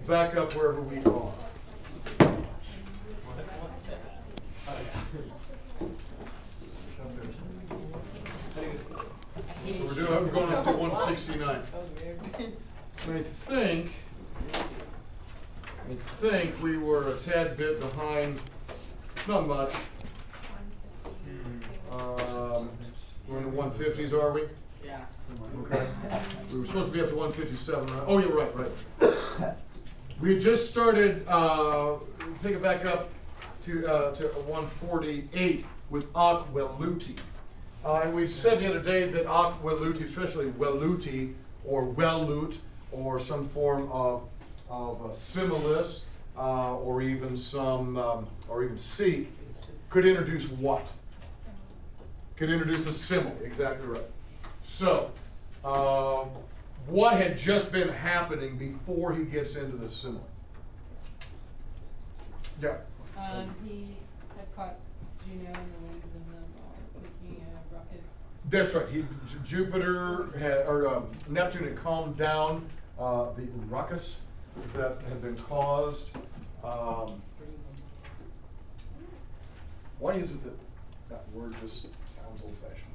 back up wherever we are. So we're going up to 169. And I think we were a tad bit behind, not much. We're in the 150s, are we? Yeah. Okay. We were supposed to be up to 157, right? Oh, you're right. We had just started, pick it back up to 148 with Aqueluti. And we said the other day that Aqueluti, especially Weluti or Welut, or some form of similis, or even seek, could introduce what? Could introduce a simile, exactly right. So, what had just been happening before he gets into the simile? Yeah. He had caught Juno in the wings and making a ruckus. That's right. Jupiter had, or Neptune had calmed down the ruckus that had been caused. Why is it that word just sounds old-fashioned?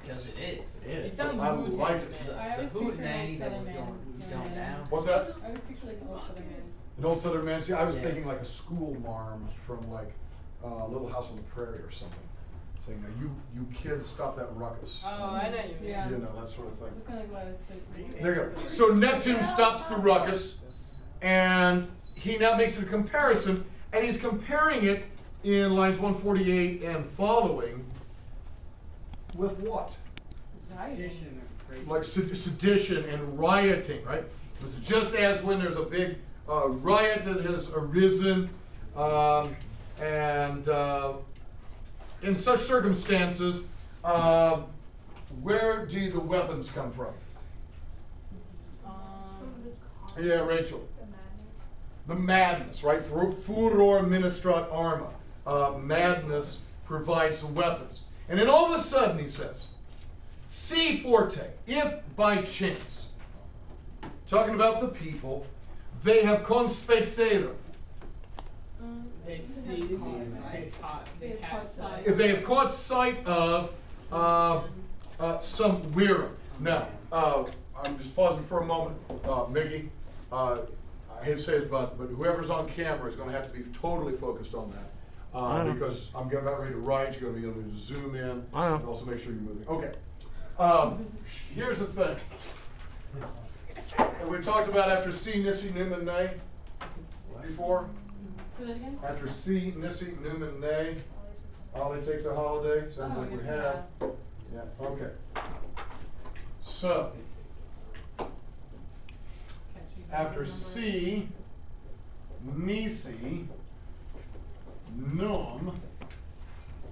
Because it is. It sounds I rude. like it. I always The picture hootenanny like that was Southern going man. down. What's that? I always picture like an old Southern man. An old Southern man. See, I was Yeah. thinking like a school marm from like Little House on the Prairie or something, saying, "Now you kids, stop that ruckus." Oh, I know you mean. Yeah. You know, that sort of thing. That's kind of like what I was picturing. There you go. So Neptune stops the ruckus, and he now makes a comparison, and he's comparing it in lines 148 and following with what? Addition of crazy. Like sedition and rioting, right? It's just as when there's a big riot that has arisen, and in such circumstances, where do the weapons come from? Yeah, Rachel. The madness, right? Furor ministrat arma. Madness provides the weapons. And then all of a sudden he says, si forte, if by chance, talking about the people, they have conspexero. They see, they catch sight. If they have caught sight of some weir. Now, I'm just pausing for a moment. Mickey, I hate to say it, but whoever's on camera is going to have to be totally focused on that. Because I'm about ready to write, you're going to be able to zoom in and also make sure you're moving. Okay. Here's the thing. And we talked about after C, Nisi, Newman, Nay before. Say that again? After C, Nisi, Newman, Nay, Ollie takes a holiday. Sounds like we have. Yeah, okay. So, after C, Nisi, Num,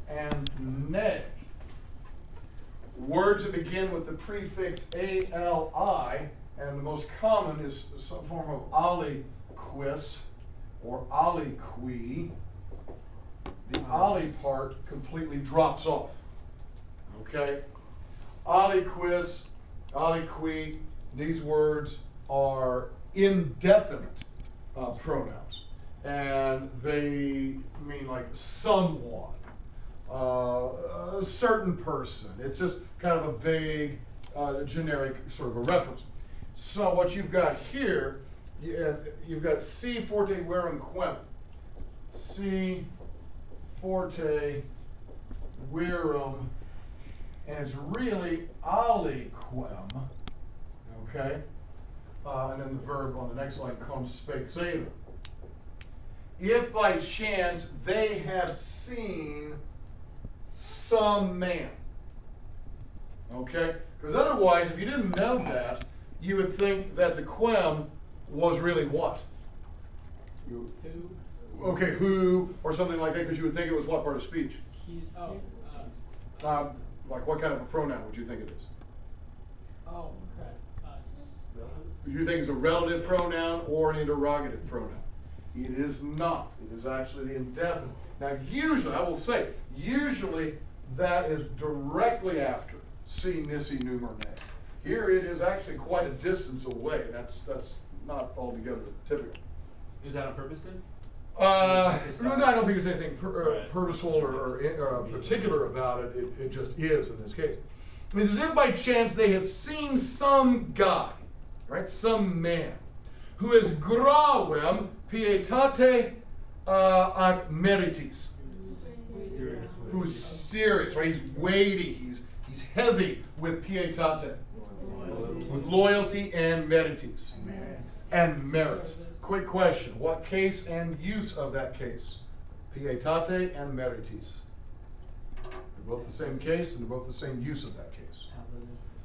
and Ne, words that begin with the prefix ALI, and the most common is some form of aliquis or aliqui. The ali part completely drops off. Okay? Aliquis, aliqui, these words are indefinite pronouns. And they mean like someone, a certain person. It's just kind of a vague, generic sort of a reference. So what you've got here, you've got si forte verum quem. Si forte verum, and it's really aliquem, okay? And then the verb on the next line, conspexero. If by chance they have seen some man. Okay? Because otherwise, if you didn't know that, you would think that the quem was really what? Who? Okay, who, or something like that, because you would think it was what part of speech? Like what kind of a pronoun would you think it is? Oh, okay. Do you think it's a relative pronoun or an interrogative pronoun? It is not. It is actually the indefinite. Now, usually, I will say, usually that is directly after si, nisi, numer, ne. Here it is actually quite a distance away. That's not altogether typical. Is that on purpose then? No, I don't think there's anything purposeful or particular about it. It just is in this case. It's as if by chance they have seen some guy, right, some man, who is gravem pietate ac meritis. Who's serious, right? He's weighty, he's heavy with pietate, with loyalty and meritis. And merits. Quick question, what case and use of that case? Pietate and meritis. They're both the same case and they're both the same use of that case.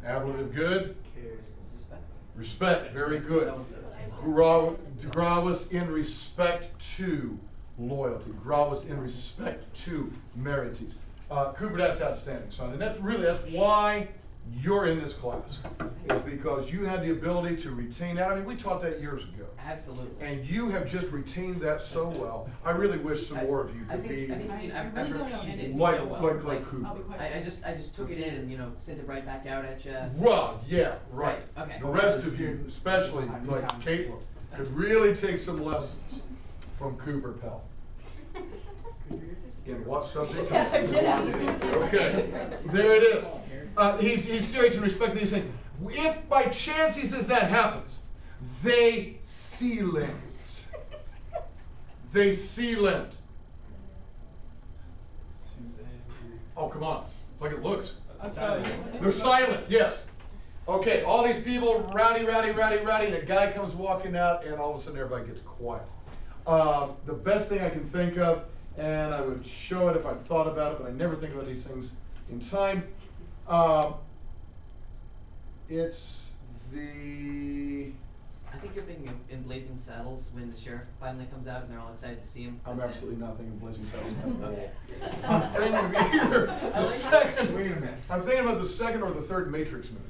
Ablative, good. Respect, very good. Gravus in respect to loyalty. Gravus in respect to meritis. Cooper, that's outstanding, son. And that's why you're in this class, is because you had the ability to retain that. I mean, we taught that years ago. Absolutely. And you have just retained that so well. I really wish some more of you could be I've really don't know repeated it like, so well. like, It's like Cooper. I just took it in and sent it right back out at you. Well, yeah, right. Okay. The rest of you, especially like Kate, could really take some lessons from Cooper Pell. In what subject? Okay, there it is. He's serious in respect to these things. If by chance he says that happens, they silent. They silent. Oh, come on. It's like it looks. They're silent, yes. Okay, all these people, rowdy, and a guy comes walking out, and all of a sudden everybody gets quiet. The best thing I can think of, and I would show it if I thought about it, but I never think about these things in time. It's the... I think you're thinking of in Blazing Saddles when the sheriff finally comes out and they're all excited to see him. I'm absolutely not thinking Blazing Saddles. Okay. I'm thinking of either the second... Wait a minute. I'm thinking about the second or the third Matrix movie.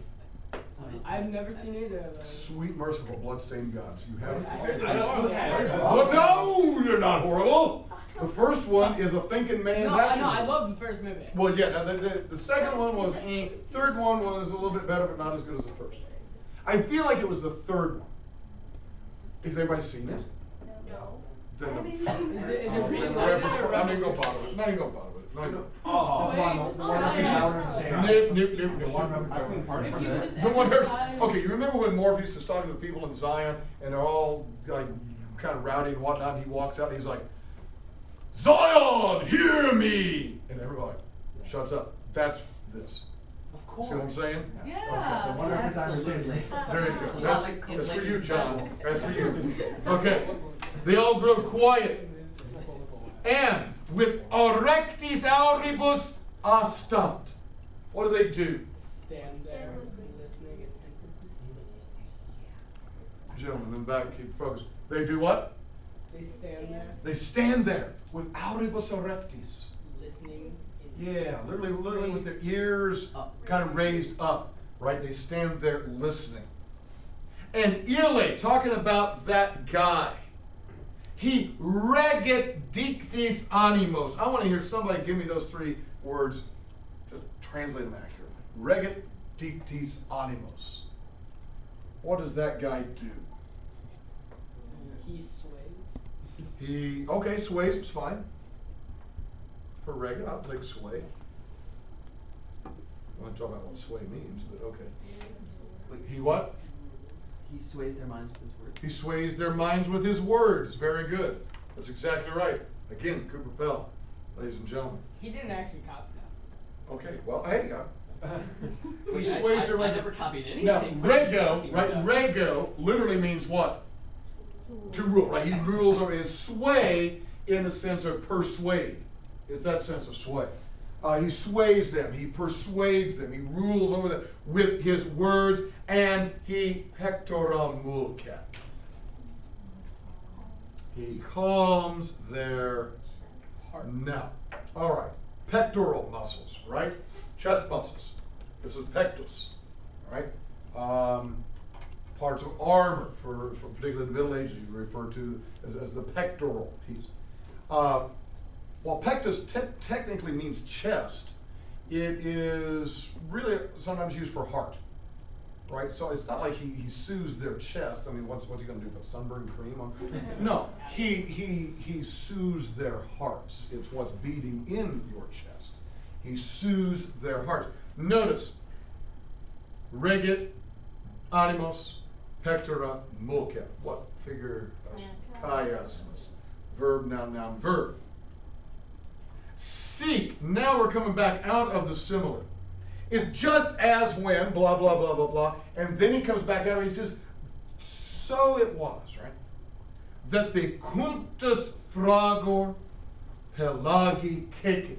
I've never seen either of them. Sweet, merciful, bloodstained gods. You haven't? I don't know. Oh, no, you're not horrible. The first one is a thinking man's action. No, I love the first movie. Well, yeah, no, the second one was, third one was a little bit better, but not as good as the first. I feel like it was the third one. Has anybody seen it? No. Then Is it I'm really not good? even gonna bother with it. Not even gonna bother with it. Not even. I've seen parts from it. The one there's, okay, you remember when Morpheus is talking to the people in Zion and they're all like kind of rowdy and whatnot, and he walks out and he's like, Zion, hear me! And everybody shuts up. That's this. Of course. See what I'm saying? Yeah. Absolutely. There you go. It's a lot That's, like in that's for you, Blazing John. Saddles. That's for you. Okay. They all grow quiet. And with erectis auribus astant. What do they do? Stand there listening. Gentlemen in the back, keep focused. They do what? They stand there They stand there with auribus erectis. listening. Yeah, literally with their ears kind of raised up, right? They stand there listening. And ille, talking about that guy, he reget dictis animos. I want to hear somebody give me those three words, just translate them accurately. Reget dictis animos. What does that guy do? He sways. Okay, sways, it's fine. For reget, I'll take sway. I'm not talking about what sway means, but okay. He what? He sways their minds with his words. He sways their minds with his words. Very good. That's exactly right. Again, Cooper Pell, ladies and gentlemen. He didn't actually copy that. Okay, well, hey, he Wait, sways their I minds. never copied anything. Now, What are you rego, talking right? about? Rego literally means what? To rule, right? He rules over his sway in the sense of persuade. It's that sense of sway. He sways them, he persuades them, he rules over them with his words, and he pectora mulcat. He calms their heart. Now, all right, pectoral muscles, right? Chest muscles. This is pectus, all right? Parts of armor, for particularly the Middle Ages, you refer to as the pectoral piece. While pectus technically means chest, it is really sometimes used for heart. right? So it's not like he soothes their chest. I mean, what's he gonna do? Put sunburn cream on? No, he soothes their hearts. It's what's beating in your chest. He soothes their hearts. Notice, regit animos pectora mulcet. What figure? Chiasmus. Verb, noun, noun, verb. Seek. Now we're coming back out of the simile. It's just as when, blah, blah, blah, blah, blah. And then he comes back out and he says, so it was, right? That the cunctus fragor pelagi cecit.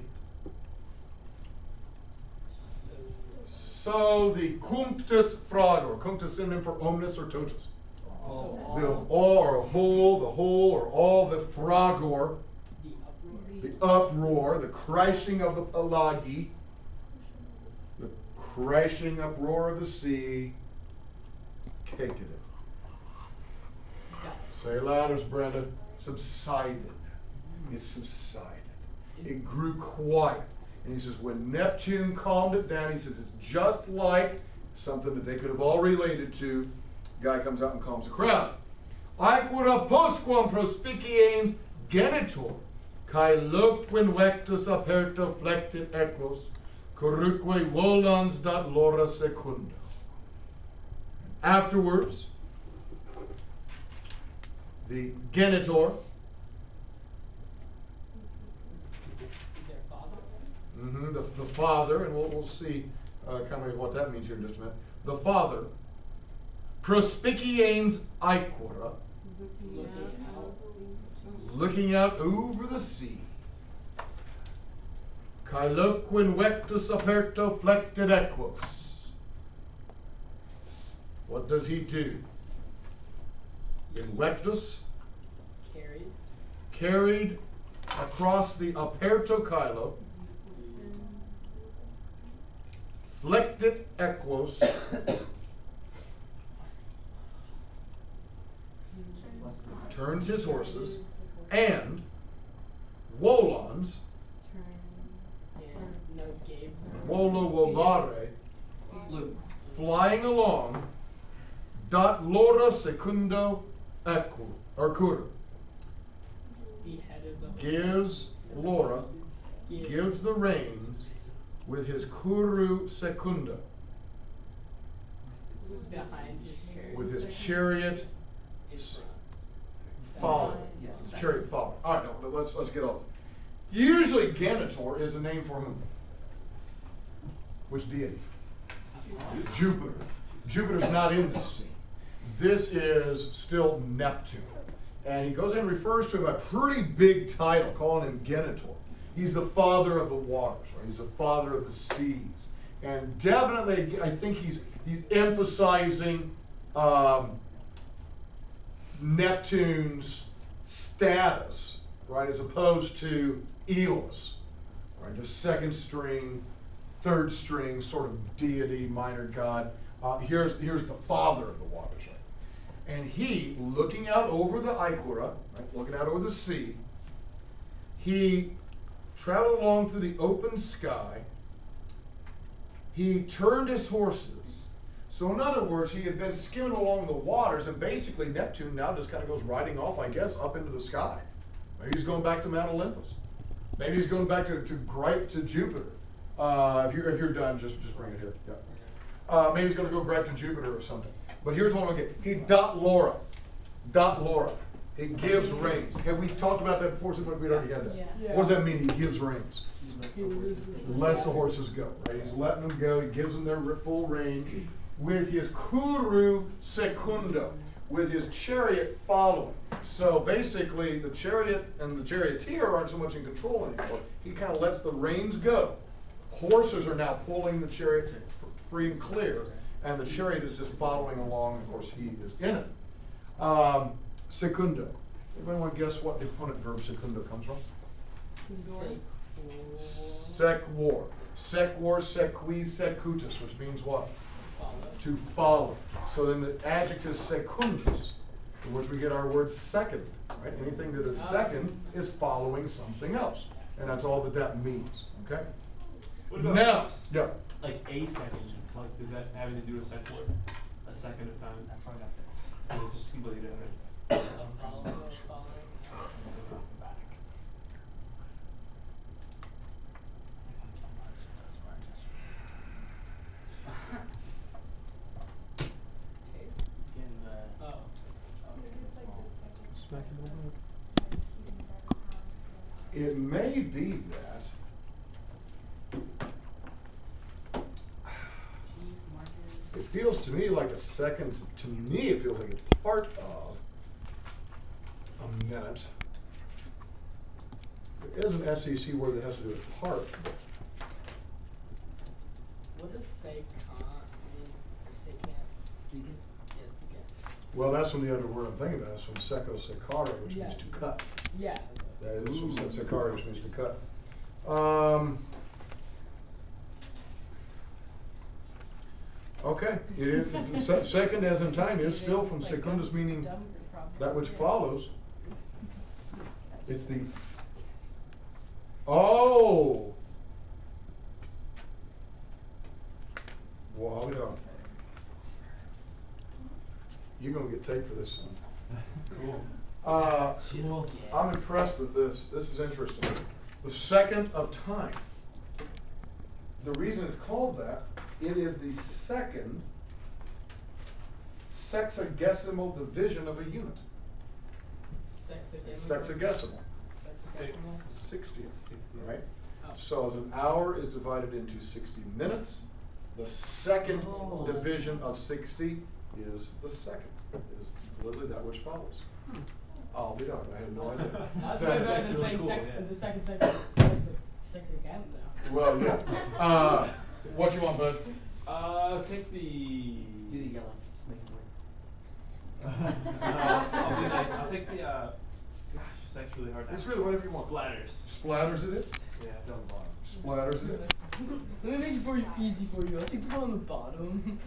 So the cunctus fragor, cunctus synonym for omnis or totus. The all or whole, the whole or all, the fragor, the uproar, the crashing of the pelagi, the crashing uproar of the sea, cecit. Say it louder, Brenda. Subsided. It subsided. It grew quiet. And he says, when Neptune calmed it down, he says, it's just like something that they could have all related to. Guy comes out and calms the crowd. Aequora postquam prospiciens genitor, cae loquin vectus aperta flectit equos, corruque volans dat lora secunda. Afterwards, the genitor, Their father. the father, and we'll see kind of what that means here in just a minute. The father, prospiciens aequora, looking out over the sea. Cae loquin vectus aperto flectit equos. What does he do? In vectus, carried across the aperto caelo, flectit equos, turns his horses, and volans, volo volare, flying along, dat lora secundo equo, or cura, gives Laura, gives the reins with his curu secunda, Behind his chariot. with his chariot following. Yes. His chariot following. All right, no, let's get on. Usually Genitor is the name for whom? Which deity? Jupiter. Jupiter's not in this scene. This is still Neptune. And he goes in and refers to him a pretty big title, calling him Genitor. He's the father of the waters, right? He's the father of the seas. And definitely, I think he's emphasizing Neptune's status, right, as opposed to Eos, right, the second string, third string sort of deity, minor god. Here's the father of the waters, right? And he, looking out over the Aequora, right, looking out over the sea, he traveled along through the open sky. He turned his horses. So in other words, he had been skimming along the waters, and basically Neptune now just kind of goes riding off, I guess, up into the sky. Maybe he's going back to Mount Olympus. Maybe he's going back to Jupiter. If you're done, just bring it here. Yeah. Maybe he's going to go back to Jupiter or something. But here's what I get. He dot Laura. He gives reins. Have we talked about that before? Seems like we'd already had that. Yeah. What does that mean? He gives reins. Lets the horses go. Right? He's letting them go. He gives them their full rein with his curu secundo, with his chariot following. So basically, the chariot and the charioteer aren't so much in control anymore. He kind of lets the reins go. Horses are now pulling the chariot free and clear, and the chariot is just following along. Of course, he is in it. Secundo. Anybody want to guess what deponent verb secundo comes from? Sequor. Sequor, sequi, secutus, which means what? To follow. So then the adjective secundus, from which we get our word second. Right? Anything that is second is following something else. And that's all that means. Okay? What about Now, yeah. like a second? Like, does that have anything to do with secular? second of time. That's why I got this. And it's just completely different. A following. Back. In the. Oh. Smack it over. It may be that. It feels to me like a second, to me it feels like a part of a minute. There is an SEC word that has to do with part. What does say can't mean? Or say can't? Yes, secant. Well, that's from the other word I'm thinking about. It's from seco secare, which means to cut. Yeah. That is from secare, which means to cut. Okay, it is, second as in time is still from secundus, meaning that which follows. It's the, oh! Wow, yeah. You're gonna get tape for this, son. Cool. I'm impressed with this. This is interesting. The second of time. The reason it's called that, it is the second sexagesimal division of a unit. Sexagesimal. Six. 60th, 60th. right? Oh. So as an hour is divided into 60 minutes, the second division of 60 is the second. It is literally that which follows. I'll be darned, I had no idea. That's That way is better actually than saying cool, sex, yeah. the second sex again though. Well, yeah. What you want, bud? Take the. Do the yellow. Just make it work. I'll be nice. I'll take the. Gosh, it's actually really hard. It's really whatever you want. Splatters. Splatters it is? Yeah. Down the bottom. Splatters it is? Let me make it for you easy for you. I think it's on the bottom.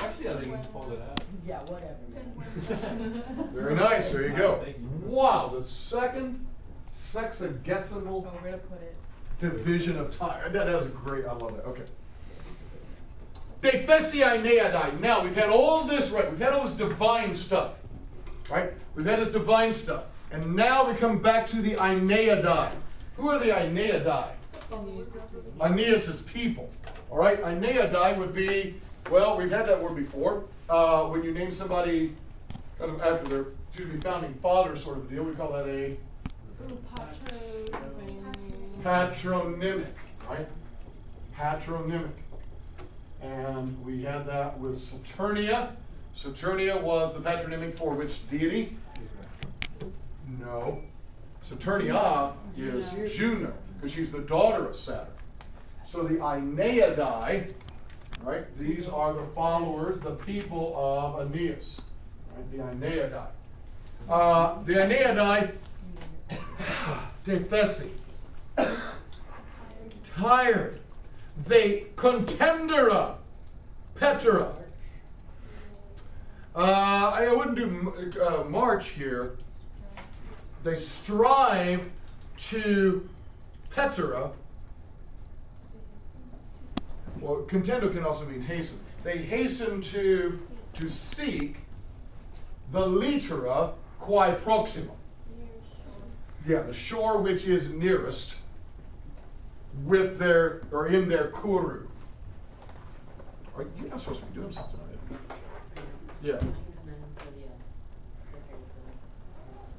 Actually, I think you can pull it out. Yeah, whatever, man. Very nice, there you go. Thank you. Wow, the second sexagesimal Oh, we're gonna put it. division of time. That was great, I love that, okay. Defesi Aeneid I. Now, we've had all this, right, we've had all this divine stuff, right? We've had this divine stuff. And now we come back to the Aeneid I. Who are the Aeneid I? Aeneas' people, all right? Aeneid I would be, well, we've had that word before. When you name somebody kind of after their, usually founding father sort of deal, we call that a patronymic, right? Patronymic. And we had that with Saturnia. Saturnia was the patronymic for which deity? No. Saturnia is Juno, because she's the daughter of Saturn. So the Aeneadae, right? These are the followers, the people of Aeneas, right? The Aeneadae. The Aeneadae, defesi, tired. They contendera, petera. I wouldn't do March here. They strive to petera. Well, contendo can also mean hasten. They hasten to seek the litera quae proxima. Yeah, the shore which is nearest with their, or in their kuru. You're not supposed to be doing something, are you? Yeah. I can come in for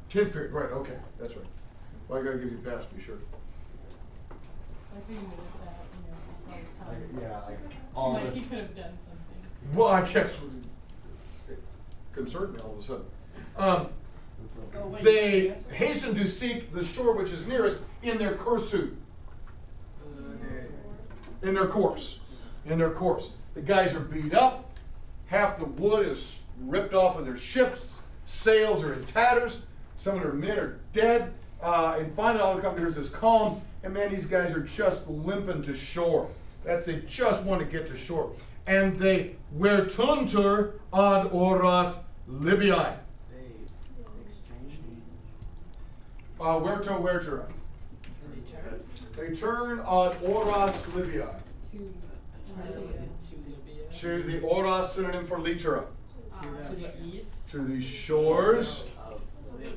the 10th period, right, okay, that's right. Well, I gotta give you a pass, be sure. I think you noticed that, you know, all this time. Yeah, like all Like this. he could have done something. Well, I guess it concerned me all of a sudden. Oh, wait, They yes? hasten to seek the shore which is nearest in their cursu. In their course. In their course. The guys are beat up. Half the wood is ripped off of their ships. Sails are in tatters. Some of their men are dead. And finally, all the come here is this calm. And man, these guys are just limping to shore. They just want to get to shore. And they vertuntur ad oras Libyae. Vertura. They turn ad oras Libyae. To Libya. To the oras synonym for litera. To the east. to the shores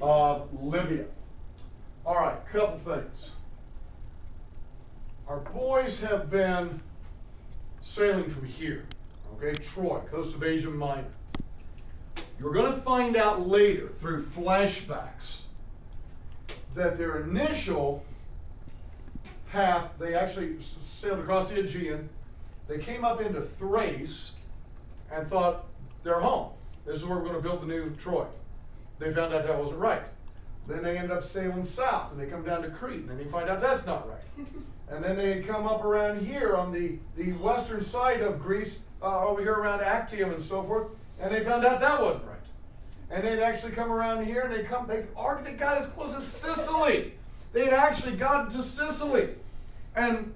of Libya. All right, couple things. Our boys have been sailing from here, okay, Troy, coast of Asia Minor. You're going to find out later through flashbacks that their initial path, they actually sailed across the Aegean. They came up into Thrace and thought, they're home. This is where we're going to build the new Troy. They found out that wasn't right. Then they ended up sailing south, and they come down to Crete, and then you find out that's not right. And then they come up around here on the western side of Greece, over here around Actium and so forth, and they found out that wasn't right. And they'd actually come around here, and they already got as close as Sicily. They'd actually gotten to Sicily, and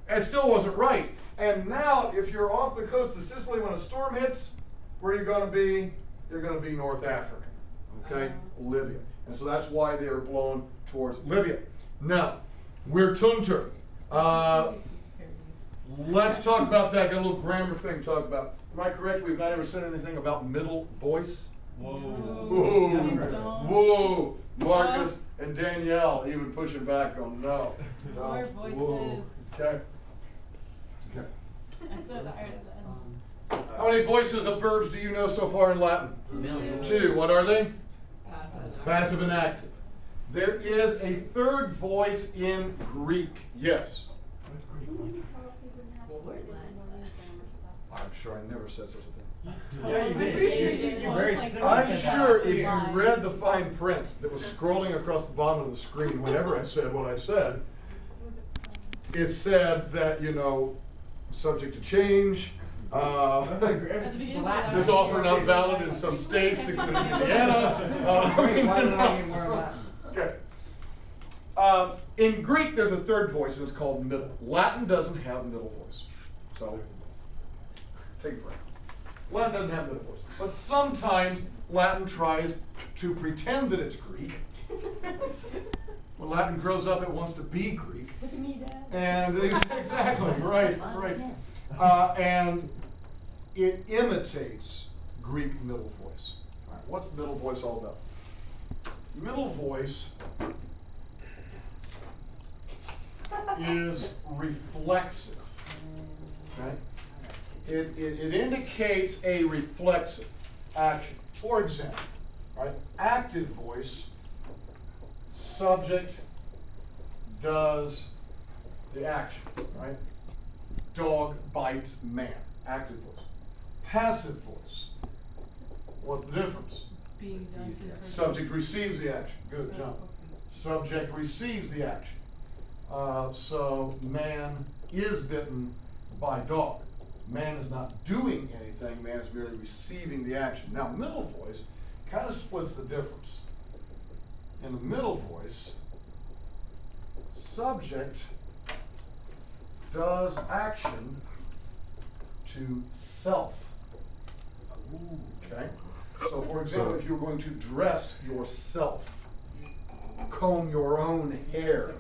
it still wasn't right. And now, if you're off the coast of Sicily when a storm hits, where are you going to be? You're going to be North Africa, okay? Libya. And so that's why they are blown towards Libya. Now, we're Tunter. Let's talk about that. Got a little grammar thing to talk about. Am I correct? We've not ever said anything about middle voice? Whoa. Whoa. Whoa. Marcus and Danielle even pushing back on no. More voices. Okay. Okay. I'm so tired of that. How many voices of verbs do you know so far in Latin? Million. 2. What are they? Passive. Passive and active. There is a third voice in Greek. Yes. I'm sure I never said such a thing. Yeah, you I'm did. pretty sure you did. You're very Like, specific I'm about sure it. if you Fine. read the fine print that was scrolling across the bottom of the screen whenever I said what I said, it said that, you know, subject to change. This offer not valid in some states, including Indiana. Okay. In Greek, there's a third voice, and it's called middle. Latin doesn't have middle voice. So, take a breath. Latin doesn't have middle voice. But sometimes Latin tries to pretend that it's Greek. When Latin grows up, it wants to be Greek. Look at me, Dad. And exactly, right. And it imitates Greek middle voice. All right, what's middle voice all about? Middle voice is reflexive. Okay? It indicates a reflexive action. For example, right? Active voice, subject does the action, right? Dog bites man. Active voice. Passive voice. What's the difference? Being done to the person. Subject receives the action. Good job. Subject receives the action. So man is bitten by dog. Man is not doing anything. Man is merely receiving the action. Now, middle voice kind of splits the difference. In the middle voice, subject does action to self. Okay? So, for example, if you're going to dress yourself, comb your own hair,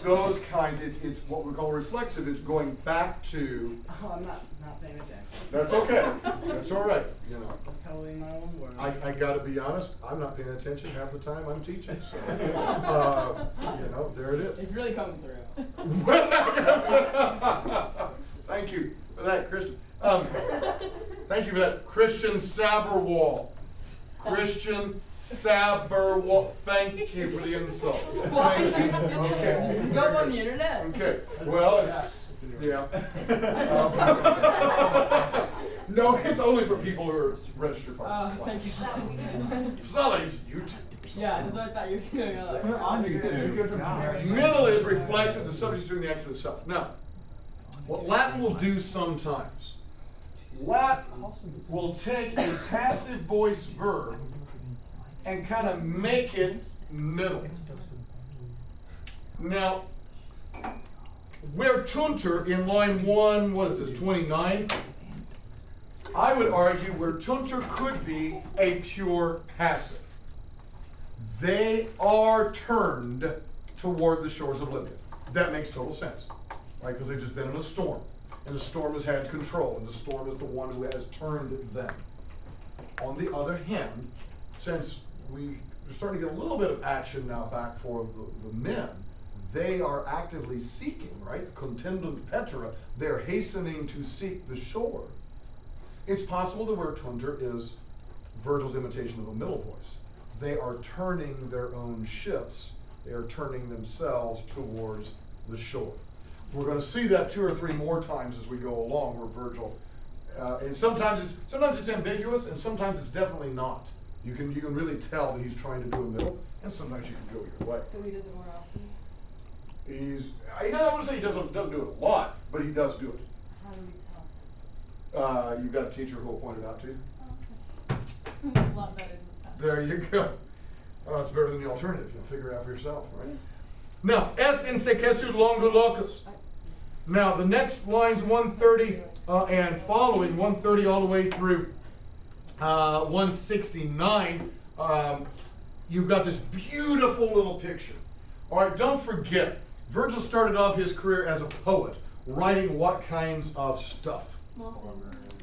those kinds, it's what we call reflexive. It's going back to. Oh, I'm not paying attention. That's okay. That's all right. You know. That's totally my own word. I got to be honest. I'm not paying attention half the time I'm teaching. So, you know, there it is. It's really coming through. Thank you for that, Christian. Thank you for that, Christian Saberwall. Christian Saberwall. Thank you for the insult. Thank you. Okay. Go up on the internet. Okay. Well, it's yeah. No, it's only for people who are registered participants. Oh, thank you. It's not like it's YouTube. Yeah, that's what I thought you were doing. We're on YouTube. Middle is reflexive, the subject is doing the action itself. Now, what Latin will do sometimes, Latin will take a passive voice verb and kind of make it middle. Now, where Tunter in line 1, what is this, 29? I would argue where Tunter could be a pure passive. They are turned toward the shores of Libya. That makes total sense, right? Because they've just been in a storm, and the storm has had control, and the storm is the one who has turned them. On the other hand, since we're starting to get a little bit of action now back for the men, they are actively seeking, right? Contendent petera, they're hastening to seek the shore. It's possible the word tunter is Virgil's imitation of a middle voice. They are turning their own ships, they are turning themselves towards the shore. We're going to see that 2 or 3 more times as we go along, where Virgil, and sometimes it's ambiguous, and sometimes it's definitely not. You can really tell that he's trying to do a middle, and sometimes you can go either way. So he does it more often? I don't want to say he doesn't do it a lot, but he does do it. How do we tell? You've got a teacher who will point it out to you. A lot better than the past. There you go. It's better than the alternative. You'll figure it out for yourself, right? Now, est in secessu longo locus. Now, the next lines 130 and following, 130 all the way through 169, you've got this beautiful little picture. All right, don't forget, Virgil started off his career as a poet, writing what kinds of stuff?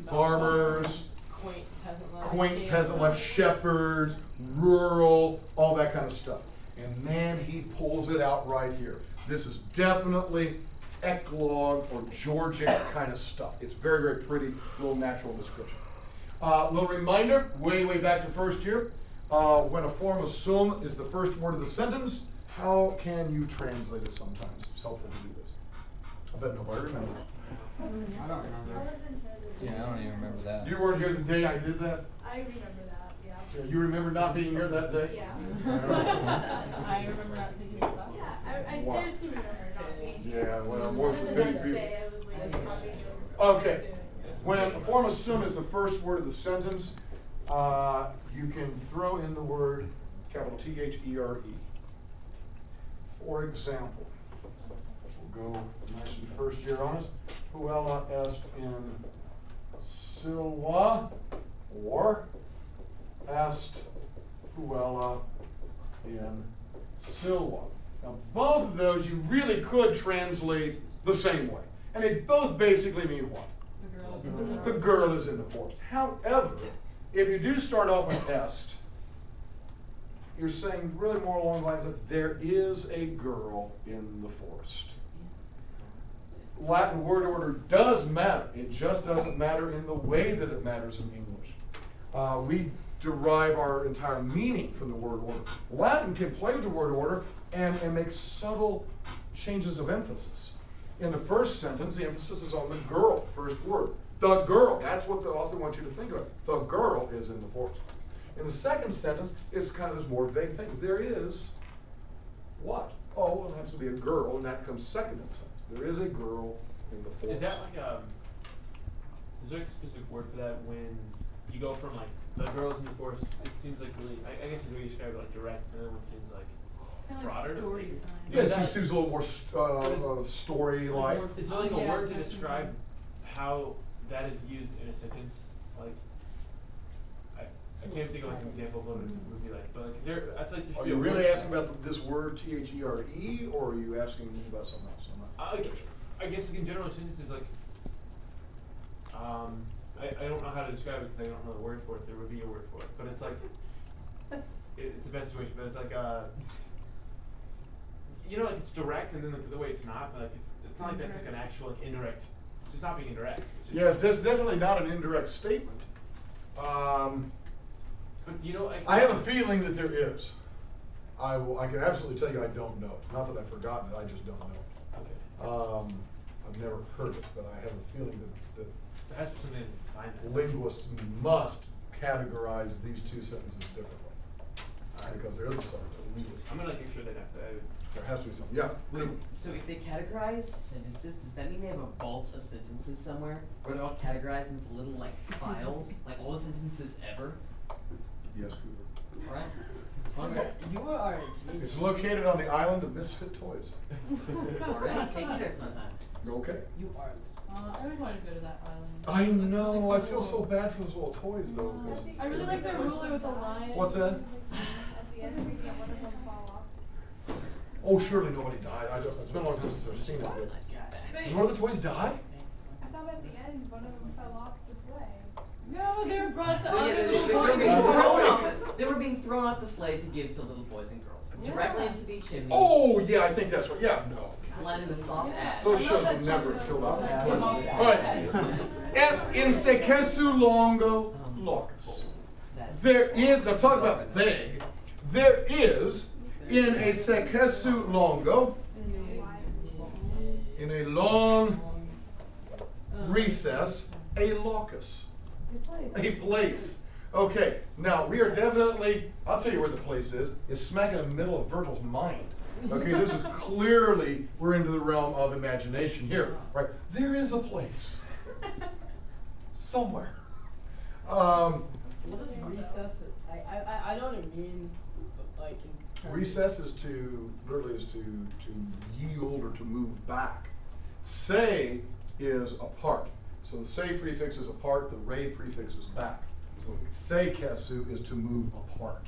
Farmers, quaint peasant life, shepherds, rural, all that kind of stuff. And then he pulls it out right here. This is definitely eclogue or Georgic kind of stuff. It's very, very pretty, little natural description. Little reminder, way back to first year, when a form of sum is the first word of the sentence, how can you translate it sometimes? It's helpful to do this. I bet nobody remembers. I don't remember. Yeah, I don't even remember that. You weren't here the day I did that? I remember that, yeah. Yeah, you remember not being here that day? Yeah. I remember not taking a class. Yeah, I Wow. seriously remember not being here. Yeah, well, more And for the many next people. day I was like, probably was Okay. soon. When a form of sum is the first word of the sentence, you can throw in the word capital T-H-E-R-E. For example, we'll go nice and first year on us. Puella est in Silva, or est puella in Silva. Now, both of those you really could translate the same way. And they both basically mean what? The girl is in the The girl is in the forest. However, if you do start off with est, you're saying really more along the lines of there is a girl in the forest. Latin word order does matter. It just doesn't matter in the way that it matters in English. We derive our entire meaning from the word order. Latin can play with the word order and make subtle changes of emphasis. In the first sentence, the emphasis is on the girl, first word. The girl, that's what the author wants you to think of. The girl is in the forest. In the second sentence, it's kind of this more vague thing. There is what? Oh, well, it happens to be a girl, and that comes second in the sentence. There is a girl in the forest. Is that like is there like a specific word for that when you go from like the girls in the forest? It seems like really, I guess the way you describe it like direct, and then one seems like Kind of broader. like story time. Yes, Is it that- seems a little more story-like. Is there like a Yeah, word it's to kind of describe how that is used in a sentence? Like, I can't think of like an example of what it would be like, but like there, I feel like there should Are be you a really word. asking about this word T-H-E-R-E, or are you asking me about something else? I guess like in general sentences like, I don't know how to describe it because I don't know the word for it. There would be a word for it, but it's like, it's a bad situation, but it's like you know, like it's direct, and then like the way it's not, but like it's not like that's like an actual like indirect. It's just not being indirect. It's just, Yes, that's definitely not an indirect statement. But you know, I have a feeling that there is. I can absolutely tell you I don't know. Not that I've forgotten it, I just don't know. Okay. I've never heard it, but I have a feeling that There has to be something to find it. linguists must categorize these two sentences differently. Because there is a sentence. I'm gonna like make sure that There has to be something. Yeah. Wait, so if they categorize sentences, does that mean they have a vault of sentences somewhere where they're all categorized into little like files, like all the sentences ever? Yes, Cooper. Alright. Wonder. You are a genius. It's located on the island of Misfit Toys. Alright, take me there sometime. Okay. You are. I always wanted to go to that island. I know. I feel so bad for those little toys, though. 'cause- I really like their ruler with the lion. What's that? At the end, we get one of them fall off. Oh, surely nobody died. It's been a long time since I've seen it. Does one of the toys die? I thought at the end, one of them fell off the sleigh. No, they were brought to Oh, yeah, other they little were boys being and thrown girls. off. They were being thrown off the sleigh to give to little boys and girls, directly Yeah. into the chimney. Oh, yeah, I think that's right. Yeah, no. To land in the soft ash. Those I shows love would that never show. have killed off. Yeah. All right. Est in sequesu longo locus. There is, now talk about vague, there is in a sequesu longo, in a long recess, a locus, a place. Okay, now we are definitely, I'll tell you where the place is. It's smack in the middle of Virgil's mind. Okay, this is clearly, we're into the realm of imagination here, right? There is a place somewhere. What does recess? I know what it means, like in terms Recess is to, literally is to yield or to move back. Say is apart. So the say prefix is apart, the re prefix is back. So say kesu is to move apart.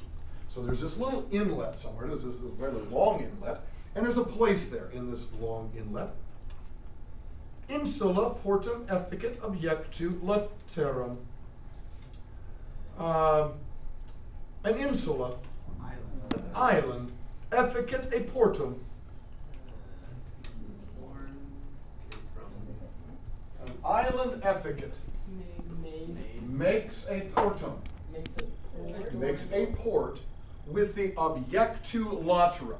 So there's this little inlet somewhere, there's this very long inlet, and there's a place there in this long inlet. Insula portum efficit objectu laterum. An insula, an island, efficit a portum. An island efficit makes a portum, makes a port with the objectu laterum.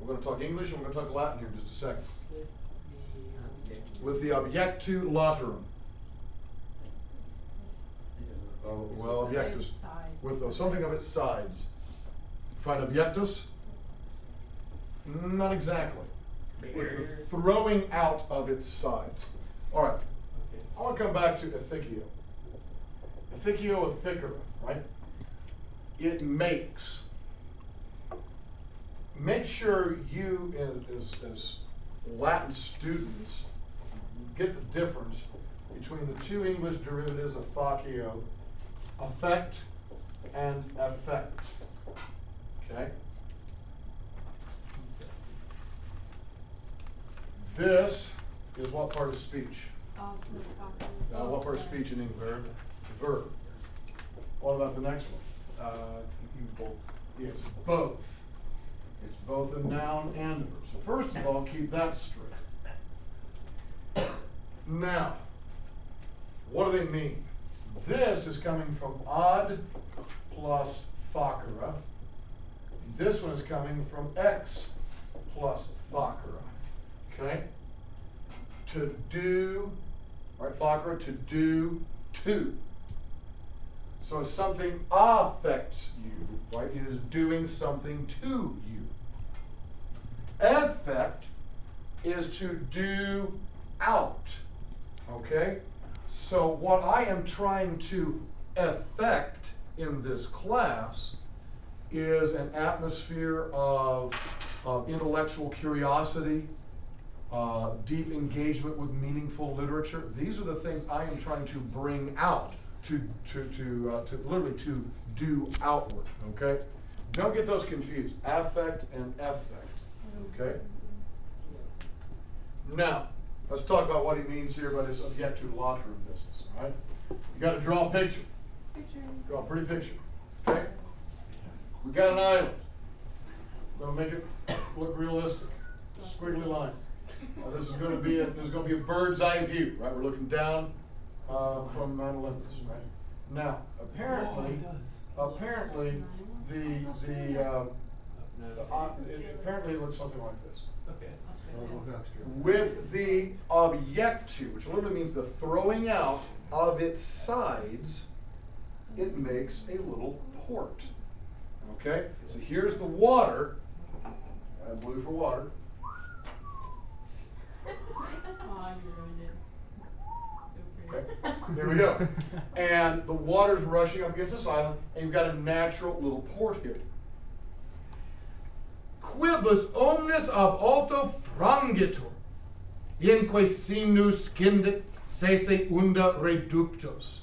We're going to talk English and we're going to talk Latin here in just a second. With the objectu laterum. Well, objectus. With something of its sides. Find objectus? Not exactly. With the throwing out of its sides. All right. I want to come back to efficio. Efficio, efficere, right? It makes. Make sure you, as Latin students, get the difference between the two English derivatives of facio, affect and effect. Okay? This is what part of speech? What part of speech in English? Verb. What about the next one? Both. It's both. It's both a noun and a verb. So first of all, keep that straight. Now, what do they mean? This is coming from ad plus facere. This one is coming from ex plus facere. Okay? To do, right, facere, to do, to. So if something affects you, right, it is doing something to you. Effect is to do out. Okay? So what I am trying to effect in this class is an atmosphere of intellectual curiosity, deep engagement with meaningful literature. These are the things I am trying to bring out, to literally to do outward. Okay? Don't get those confused. Affect and effect. Okay? Now, let's talk about what he means here by this objectu laterum business. All right? You got to draw a picture. Draw a pretty picture. Okay? We got an island. We're going to make it look realistic. Squiggly line. Now, this is going to be a bird's eye view, right? We're looking down from Mount Olympus, right? Now, apparently, apparently it looks something like this. Okay. With the objectu, which literally means the throwing out of its sides, it makes a little port. Okay? So here's the water. I have blue for water. Aw, you ruined it. So Okay? pretty. There we go. And the water's rushing up against this island, and you've got a natural little port here. Quibus omnes ab alto frangitur, inque simnus scindit sese unda reductus.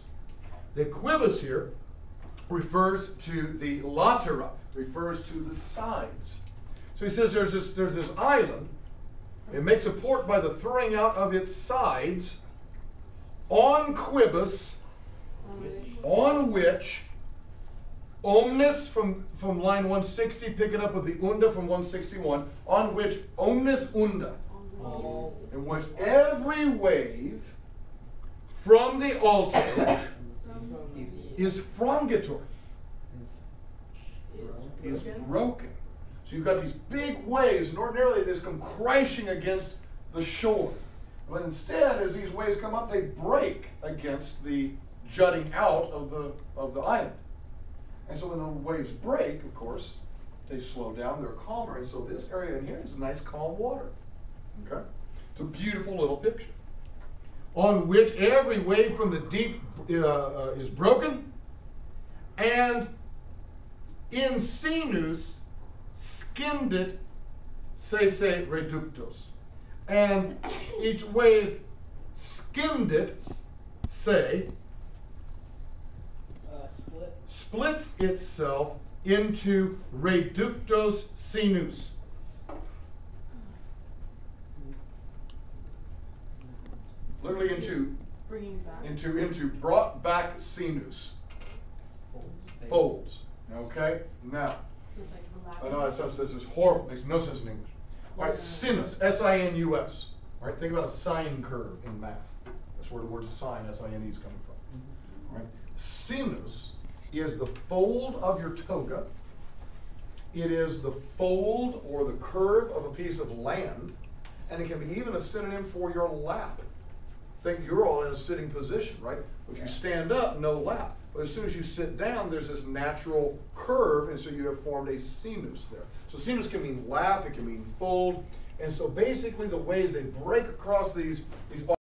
The quibus here refers to the latera, refers to the sides. So he says there's this island. It makes a port by the throwing out of its sides on quibus On which omnis from line 160, pick it up with the unda from 161, on which omnis unda, in which every wave from the altar is frongatory, is broken. So you've got these big waves, and ordinarily they just come crashing against the shore. But instead, as these waves come up, they break against the jutting out of the island. And so when the waves break, of course, they slow down, they're calmer, and so this area in here is nice calm water. Okay? It's a beautiful little picture. On which every wave from the deep is broken, and in sinus scindit sese reductos. And each wave skinned it, say, splits itself into reductos sinus. Literally into brought back sinus. Folds. Okay? Now, I know this is horrible, makes no sense in English. All right, sinus, S-I-N-U-S. All right, think about a sine curve in math. That's where the word sine, S-I-N-E, is coming from. All right, sinus is the fold of your toga. It is the fold or the curve of a piece of land, and it can be even a synonym for your lap. Think you're all in a sitting position, right? If you stand up, no lap. But as soon as you sit down, there's this natural curve, and so you have formed a sinus there. So sinus can mean lap, it can mean fold, and so basically the ways they break across these